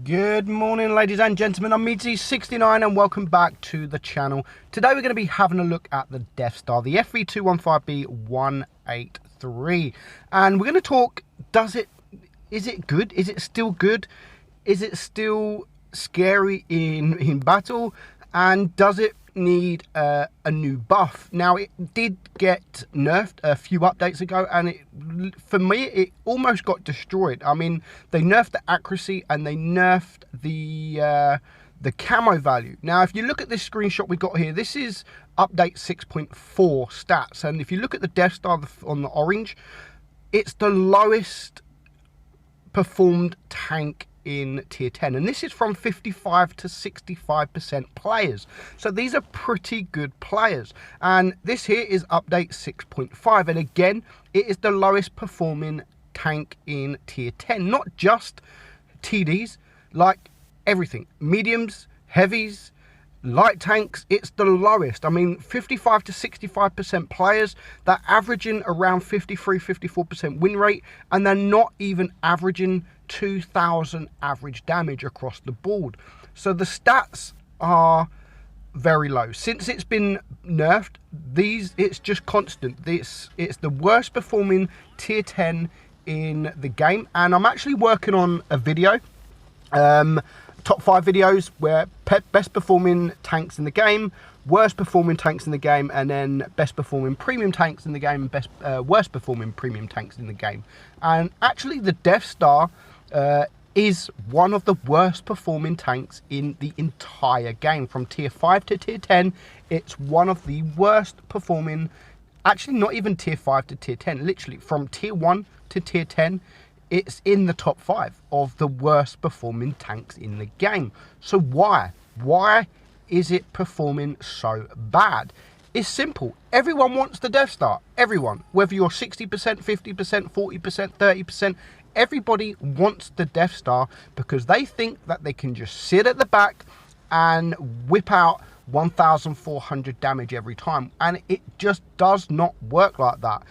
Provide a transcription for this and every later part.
Good morning, ladies and gentlemen. I'm Meadsy69 and welcome back to the channel. Today we're going to be having a look at the Deathstar, the FV215B 183. And we're going to talk, is it good? Is it still good? Is it still scary in battle? And does it need a new buff? Now, it did get nerfed a few updates ago, and for me it almost got destroyed. I mean, they nerfed the accuracy and they nerfed the camo value. Now, if you look at this screenshot we got here, this is update 6.4 stats, and if you look at the Deathstar on the orange, it's the lowest performed tank in tier 10, and this is from 55 to 65% players, so these are pretty good players. And this here is update 6.5, and again it is the lowest performing tank in tier 10, not just TDs, like everything, mediums, heavies, light tanks. It's the lowest. I mean, 55 to 65% players, they're averaging around 53-54% win rate, and they're not even averaging 2000 average damage across the board. So the stats are very low. Since it's been nerfed, it's just constant. It's the worst performing tier 10 in the game, and I'm actually working on a video, top 5 videos where best performing tanks in the game, worst performing tanks in the game, and then best performing premium tanks in the game, and worst performing premium tanks in the game. And actually the Deathstar is one of the worst performing tanks in the entire game. From tier 5 to tier 10, it's one of the worst performing, actually not even tier 5 to tier 10, literally from tier 1 to tier 10, it's in the top 5 of the worst performing tanks in the game. So why is it performing so bad? It's simple. Everyone wants the Deathstar. Everyone, whether you're 60%, 50%, 40%, 30%, everybody wants the Deathstar because they think that they can just sit at the back and whip out 1400 damage every time, and it just does not work like that.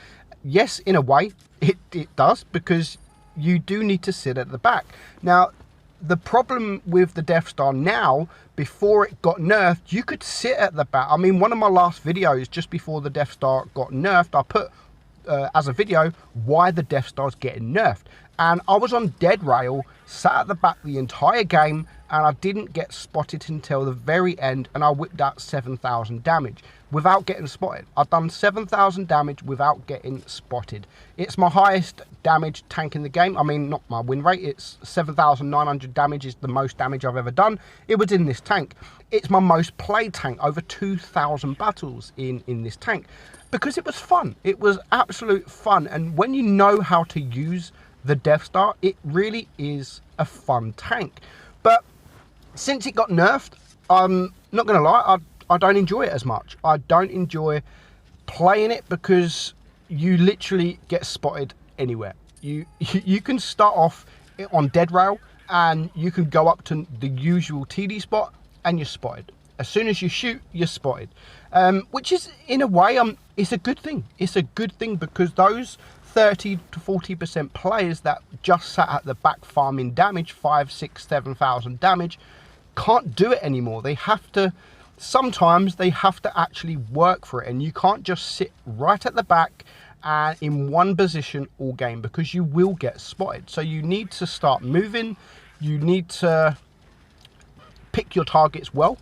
Yes, in a way it does, because you do need to sit at the back. Now, the problem with the Deathstar now, before it got nerfed, you could sit at the back. I mean, one of my last videos just before the Deathstar got nerfed, I put as a video why the Deathstar's getting nerfed, and I was on dead rail, sat at the back the entire game, and I didn't get spotted until the very end, and I whipped out 7000 damage without getting spotted. I've done 7000 damage without getting spotted. It's my highest damage tank in the game. I mean, not my win rate. It's 7900 damage is the most damage I've ever done. It was in this tank. It's my most played tank, over 2000 battles in this tank, because it was fun. It was absolute fun, and when you know how to use the Deathstar, it really is a fun tank. But since it got nerfed, I'm not gonna lie, I don't enjoy it as much. I don't enjoy playing it because you literally get spotted anywhere. You can start off on dead rail and you can go up to the usual TD spot and you're spotted. As soon as you shoot, you're spotted, which is, in a way, it's a good thing. It's a good thing because those 30 to 40% players that just sat at the back farming damage, 5, 6, 7,000 damage, can't do it anymore. They have to, sometimes they have to actually work for it, and you can't just sit right at the back and in one position all game, because you will get spotted. So you need to start moving. You need to pick your targets well.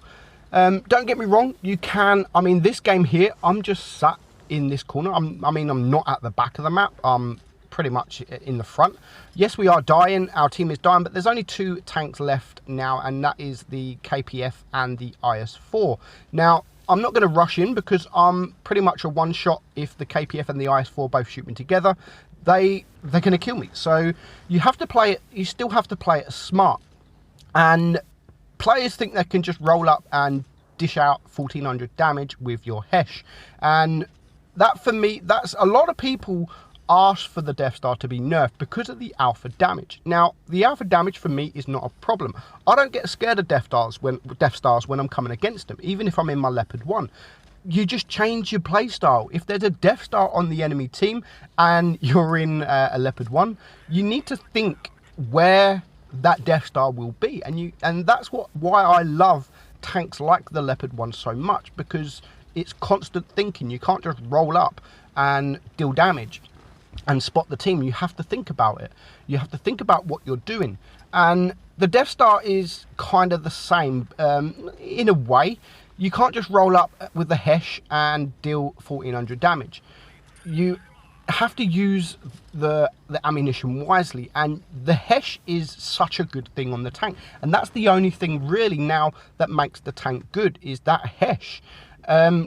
Don't get me wrong, you can, I mean, this game here, I'm just sat in this corner. I'm not at the back of the map. I'm pretty much in the front. Yes, we are dying. Our team is dying, but there's only 2 tanks left now, and that is the KPF and the IS-4. Now, I'm not going to rush in because I'm pretty much a one-shot. If the KPF and the IS-4 both shoot me together, they're going to kill me. So you have to play it. You still have to play it smart. And players think they can just roll up and dish out 1400 damage with your Hesh, and that, for me, that's a lot of people ask for the Deathstar to be nerfed because of the alpha damage. Now, the alpha damage for me is not a problem. I don't get scared of Deathstars when I'm coming against them, even if I'm in my Leopard 1. You just change your play style. If there's a Deathstar on the enemy team and you're in a Leopard 1, you need to think where that Deathstar will be. And that's why I love tanks like the Leopard one so much, because it's constant thinking. You can't just roll up and deal damage and spot the team. You have to think about it. You have to think about what you're doing. And the Deathstar is kind of the same in a way. You can't just roll up with the Hesh and deal 1400 damage. You have to use the ammunition wisely, and the Hesh is such a good thing on the tank, and that's the only thing really now that makes the tank good, is that Hesh.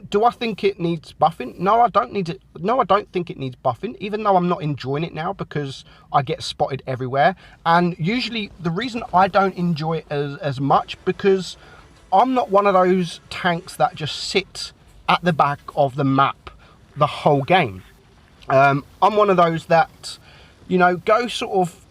Do I think it needs buffing? No, I don't need it. No, I don't think it needs buffing, even though I'm not enjoying it now because I get spotted everywhere. And usually the reason I don't enjoy it as much, because I'm not one of those tanks that just sit at the back of the map the whole game. I'm one of those that, you know, go sort of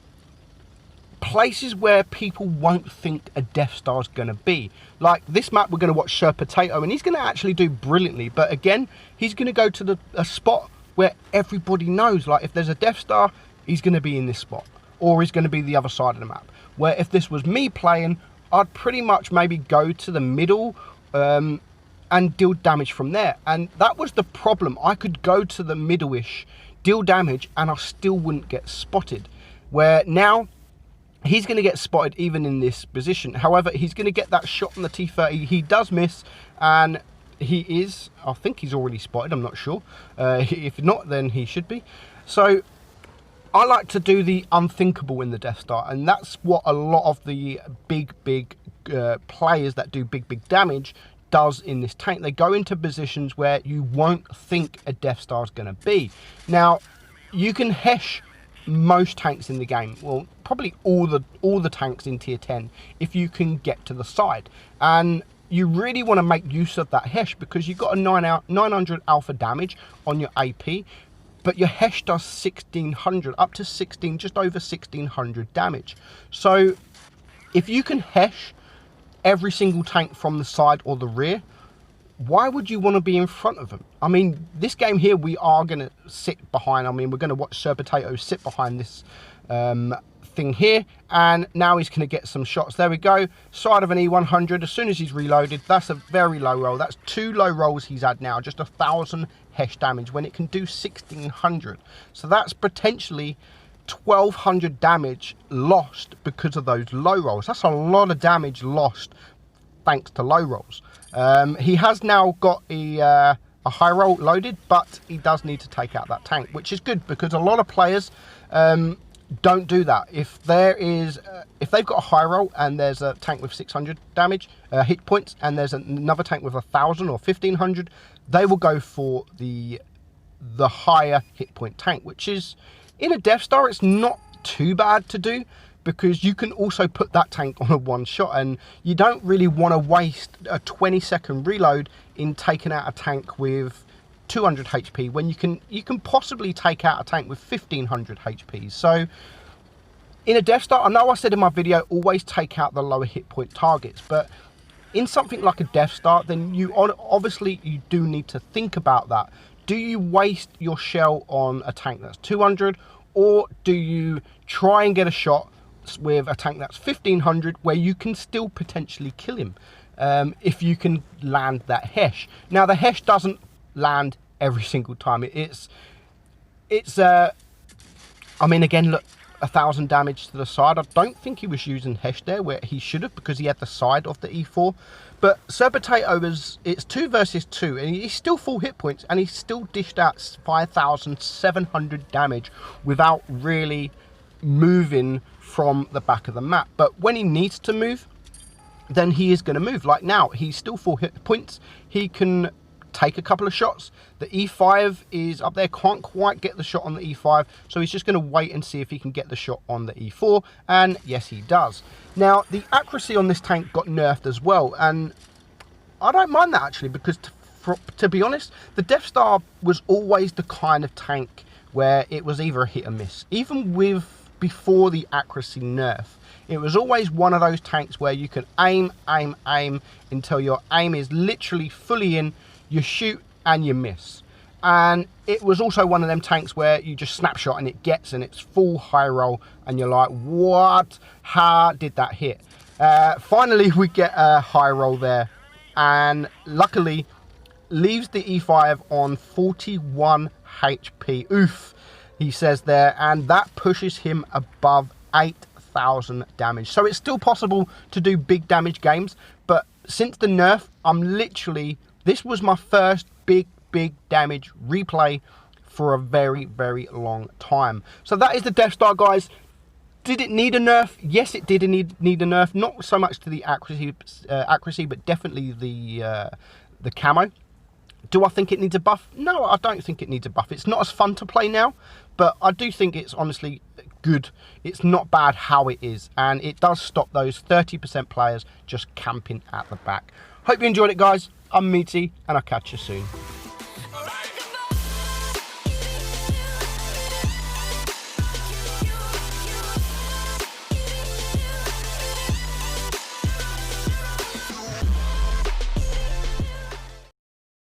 places where people won't think a Deathstar's going to be. Like this map, we're going to watch Sir Potato, and he's going to actually do brilliantly. But again, he's going to go to a spot where everybody knows, like if there's a Deathstar, he's going to be in this spot, or he's going to be the other side of the map. Where if this was me playing, I'd pretty much maybe go to the middle and deal damage from there. And that was the problem. I could go to the middle-ish, deal damage, and I still wouldn't get spotted. Where now, he's going to get spotted even in this position. However, he's going to get that shot on the T30. He does miss, and he is, I think he's already spotted, I'm not sure. If not, then he should be. So I like to do the unthinkable in the Deathstar, and that's what a lot of the big players that do big damage does in this tank. They go into positions where you won't think a Deathstar is going to be. Now, you can Hesh most tanks in the game, well, probably all the tanks in tier 10, if you can get to the side. And you really want to make use of that Hesh, because you've got a 900 alpha damage on your AP, but your Hesh does 1600, up to 16, just over 1600 damage. So if you can Hesh every single tank from the side or the rear, why would you want to be in front of them? I mean, this game here, we are going to sit behind. I mean, we're going to watch Sir Potato sit behind this thing here, and now he's going to get some shots. There we go, side of an E100. As soon as he's reloaded, that's a very low roll. That's 2 low rolls he's had now, just 1000 Hesh damage when it can do 1600. So that's potentially 1200 damage lost because of those low rolls. That's a lot of damage lost thanks to low rolls. He has now got a high roll loaded, but he does need to take out that tank, which is good because a lot of players don't do that. If they've got a high roll and there's a tank with 600 damage hit points, and there's another tank with 1000 or 1500, they will go for the higher hit point tank, which is, in a Deathstar, it's not too bad to do, because you can also put that tank on a one shot, and you don't really want to waste a 20-second reload in taking out a tank with 200 HP when you can possibly take out a tank with 1500 HP. So in a Deathstar, I know I said in my video, always take out the lower hit point targets, but in something like a Deathstar, then obviously you do need to think about that. Do you waste your shell on a tank that's 200, or do you try and get a shot with a tank that's 1500 where you can still potentially kill him if you can land that Hesh? Now, the Hesh doesn't land every single time. I mean, again, look, 1000 damage to the side. I don't think he was using Hesh there where he should have, because he had the side of the E4. But Sir Potato it's 2 versus 2, and he's still full hit points, and he still dished out 5700 damage without really moving from the back of the map. But when he needs to move, then he is going to move. Like now, he's still full hit points. He can take a couple of shots. The E5 is up there, can't quite get the shot on the E5, so he's just going to wait and see if he can get the shot on the E4, and yes, he does. Now, the accuracy on this tank got nerfed as well, and I don't mind that actually, because to be honest, the Deathstar was always the kind of tank where it was either a hit or miss. Even before the accuracy nerf, it was always one of those tanks where you can aim until your aim is literally fully in, you shoot and you miss. And it was also one of them tanks where you just snapshot and it gets, and it's full high roll, and you're like, what? How did that hit? Finally, we get a high roll there, and luckily leaves the E5 on 41 HP. Oof, he says there, and that pushes him above 8,000 damage. So it's still possible to do big damage games, but since the nerf, this was my first big damage replay for a very long time. So that is the Deathstar, guys. Did it need a nerf? Yes, it did need a nerf. Not so much to the accuracy, but definitely the camo. Do I think it needs a buff? No, I don't think it needs a buff. It's not as fun to play now, but I do think it's honestly good. It's not bad how it is, and it does stop those 30% players just camping at the back. Hope you enjoyed it, guys. I'm Meadsy, and I'll catch you soon.